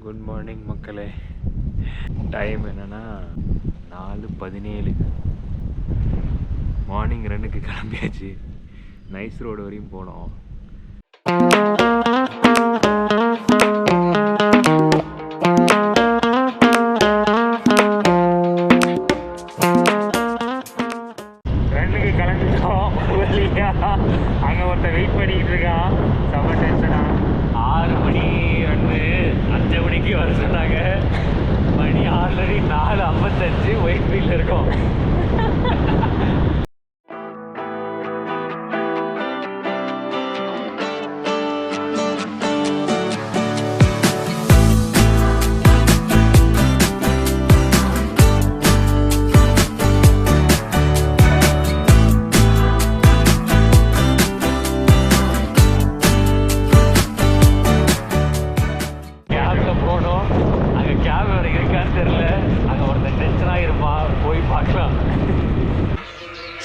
Good morning மக்களே. Time என்னென்னா 4:17. Morning ரன்னுக்கு கிளம்பியாச்சு. நைஸ் ரோடு வரையும் போனோம். ரன்னுக்கு கிளம்பிட்டோம். அங்கே ஒருத்தர் வெயிட் பண்ணிக்கிட்டு இருக்கான். செம்ம டென்ஷனா. 6 மணி ரன்னு 5 மணிக்கு வர சொன்னாங்க. மணி ஆல்ரெடி 4:55. ஒயிட் ஃபீல்டில் இருக்கோம்.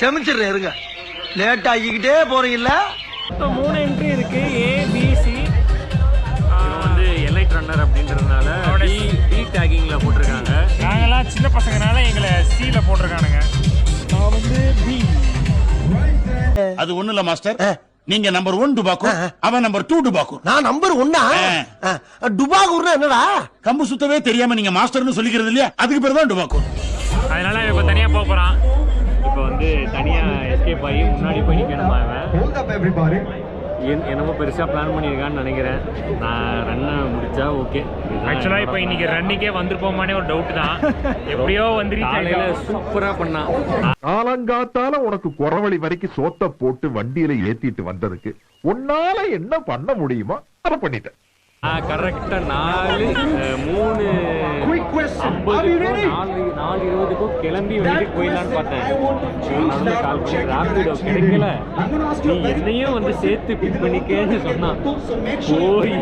செமிச்சிடுறேன் இருங்க, லேட் ஆகிக்கிட்டே போறீங்கல்ல. 3 என்ட்ரி இருக்கு. ABC வந்து எலைட் ரன்னர் அப்படின்றதுனால டி டேகிங்ல போட்டிருக்காங்க. நாங்கெல்லாம் சின்ன பசங்கனால எங்களை சில போட்டிருக்கானுங்க. நான் வந்து பி. அது ஒண்ணு இல்ல மாஸ்டர், நீங்க நம்பர் 1 டுபாக்கூர், அவன் நம்பர் 2 டுபாக்கூர். நான் நம்பர் 1. டுபாக்கூர்னா என்னடா? கம்பு சுத்தவே தெரியாம நீங்க மாஸ்டர்னு சொல்லிக்கிறது இல்லையா, அதுக்கு பேர் தான் டுபாக்கூர். அதனால இப்ப தனியா போக போறான். இப்போ வந்து தனியாக எஸ்கேப் ஆகி முன்னாடி போய் நிற்கணும். அவன் என்னமோ பெருசாக பிளான் பண்ணியிருக்கான்னு நினைக்கிறேன். நான் ரன்னை முடிச்சா ஓகே. ஆக்சுவலாக இப்போ இன்னைக்கு ரன்னுக்கே வந்துருப்போமானே ஒரு டவுட் தான். எப்படியோ வந்துருச்சு. சூப்பராக பண்ணான். காலங்காத்தால உனக்கு குறவழி வரைக்கும் சோத்த போட்டு வண்டியில ஏத்திட்டு வந்ததுக்கு உன்னால என்ன பண்ண முடியுமோ அதை பண்ணிட்டேன். கரெக்டா 4:50 கிளம்பி வீட்டுக்கு போயிடலான்னு பார்த்தேன். கால் பண்ணி ராபிடோ கிடைக்கல. நீ என்னையும் வந்து சேர்த்து பிக் பண்ணிக்கன்னு சொன்னான். போய்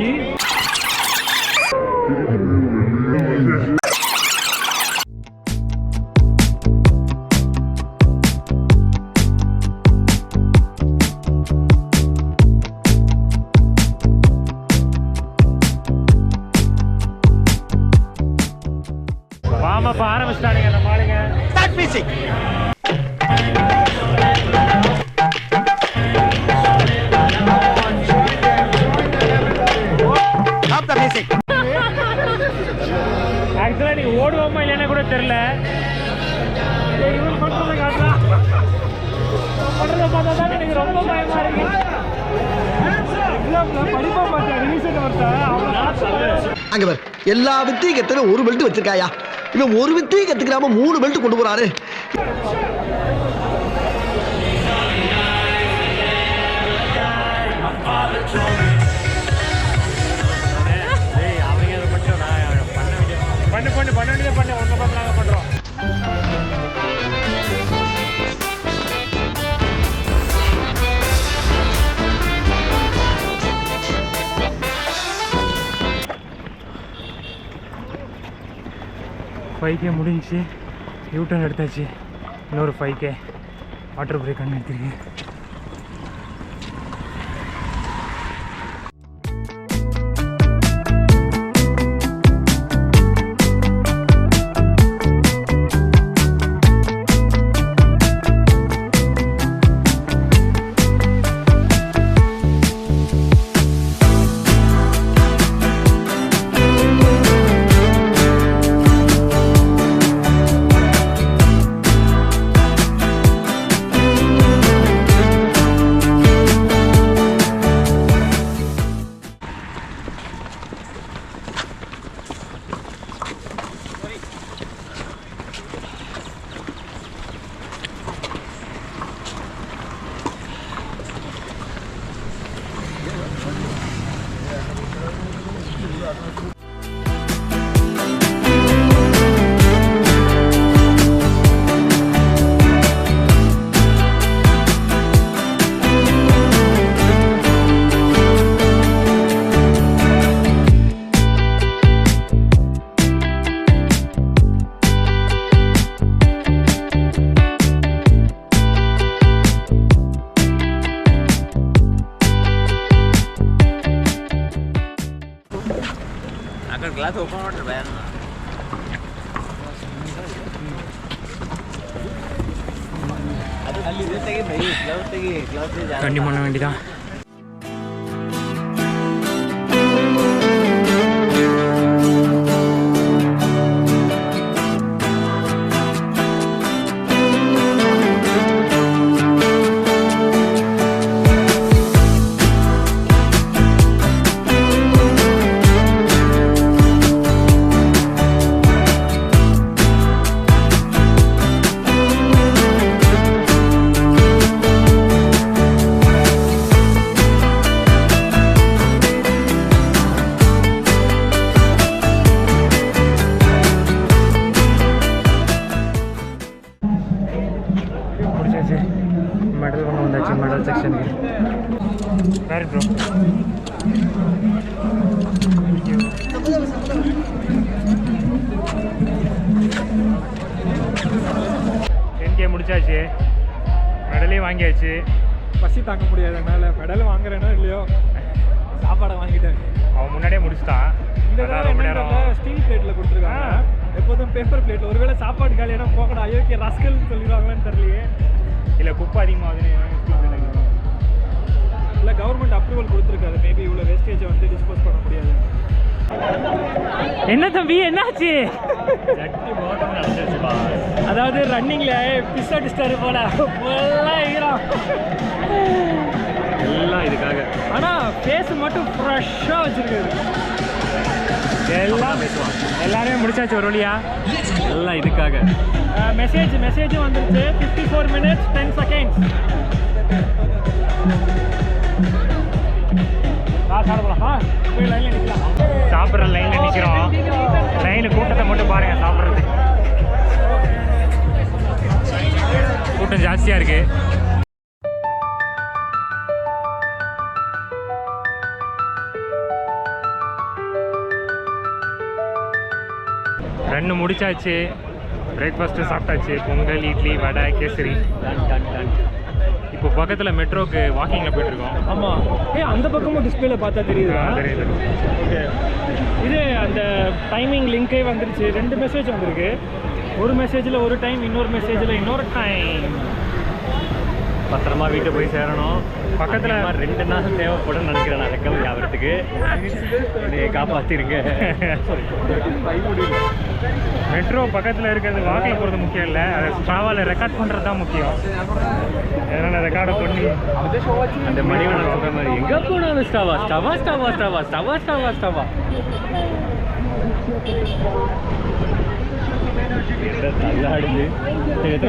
இப்ப ஆரம்பிச்சிட்டானுங்க நம்ம ஆளுங்க. Start music. Stop the music. ஆக்சுவலா நீ ஓடுவோமா இல்லைன்னா கூட தெரியல. இவன் பண்றத காட்டுறா. பண்றத பார்த்தா தான் எனக்கு ரொம்ப பயமா இருக்கு. படிப்பா பார்த்தா ரீசெண்ட் வரதா அங்க பாரு, எல்லா வித்தையும் கத்துற ஒரு பெல்ட் வச்சிருக்காயா. இவன் ஒரு வித்தையும் கத்துக்கிறாம 3 பெல்ட் கொண்டு போறாரு. அவங்க அதை மட்டும் நான் பண்ண வேண்டியதை பண்ண ஒன்றை பார்த்து நாங்கள் பண்றோம். ஃபைவ்கே முடிஞ்சு யூட்டர்ன் எடுத்தாச்சு. இன்னொரு 5K வாட்டர் பிரேக் அண்ணு எடுத்துருக்கேன். கண்டி பண்ண வேண்டியதான். முடிச்சாச்சு. மெடல் கொண்டு வந்தாச்சு. மெடல் செக்ஷனுக்கு வேறு ப்ரோ. டென்கே முடிச்சாச்சு. மெடலையும் வாங்கியாச்சு. பசி தாங்க முடியாதனால மெடல் வாங்குறேனோ இல்லையோ சாப்பாடை வாங்கிட்டேன். அவன் முன்னாடியே முடிச்சுட்டான். இந்த தடவை ரொம்ப நேரம் ஸ்டீல் பிளேட்டில் கொடுத்துருக்காங்க. எப்போதும் பேப்பர் பிளேட்டில். ஒருவேளை சாப்பாடு காலியான போகணும் அயோக்கிய ரஸ்கல்னு சொல்லிடுவாங்களான்னு தெரியலையே. இல்லை குப்பை அதிகமாகுதுன்னு இல்லை கவர்மெண்ட் அப்ரூவல் கொடுத்துருக்காது. மேபி இவ்வளோ வேஸ்டேஜை வந்து டிஸ்போஸ் பண்ண முடியாது. என்ன தம்பி என்னாச்சு? அதாவது ரன்னிங்ல பிஸ் அடிச்சிட்டாரு போல ஈரம் எல்லாம் இதுக்காக. ஆனால் ஃபேஸ் மட்டும் ஃப்ரெஷ்ஷாக வச்சுருக்காரு. எல்லாம் எல்லாருமே முடிச்சாச்சு ஒரு வழியா. எல்லாம் இதுக்காக. மெசேஜும் வந்துருச்சு. 54 minutes 10 seconds. போய் லைனில் நிற்கலாம். சாப்பிட்ற லைனில் நிற்கிறோம். லைனு கூட்டத்தை மட்டும் பாருங்க. சாப்பிட்றது கூட்டம் ஜாஸ்தியாக இருக்கு. ரன்னு முடிச்சாச்சு. பிரேக்ஃபாஸ்ட்டு சாப்பிட்டாச்சு. பொங்கல், இட்லி, வடை, கேசரி. இப்போ பக்கத்தில் மெட்ரோக்கு வாக்கிங்கில் போயிட்டுருக்கோம். ஆமாம். அந்த பக்கமும் டிஸ்பிளேல பார்த்தா தெரியுதா? தெரியுது. ஓகே. இது அந்த டைமிங் லிங்கே வந்துருச்சு. 2 மெசேஜ் வந்திருக்கு. ஒரு மெசேஜில் ஒரு டைம், இன்னொரு மெசேஜில் இன்னொரு டைம். பத்திரமா வீட்டை போய் சேரணும். பக்கத்தில் 2 நாள் தேவைப்படும் நினைக்கிறேன் நான் ரெக்கவரி ஆகிறதுக்கு. என்னையை காப்பாற்றிருங்க. மெட்ரோ பக்கத்தில் இருக்கிறது வாக்கில் போகிறது முக்கியம் இல்லை, அதை ஸ்ட்ராவாவில் ரெக்கார்ட் பண்ணுறது தான் முக்கியம். அதனால் ரெக்கார்டை பண்ணி அந்த மணிவண்ணன் சொல்கிற மாதிரி எங்கே போனாலும் ஸ்டாவா ஸ்டாவா ஸ்டாவா ஸ்டாவா ஸ்டாவா ஸ்டாவா ஸ்டாவா தள்ளாடுது.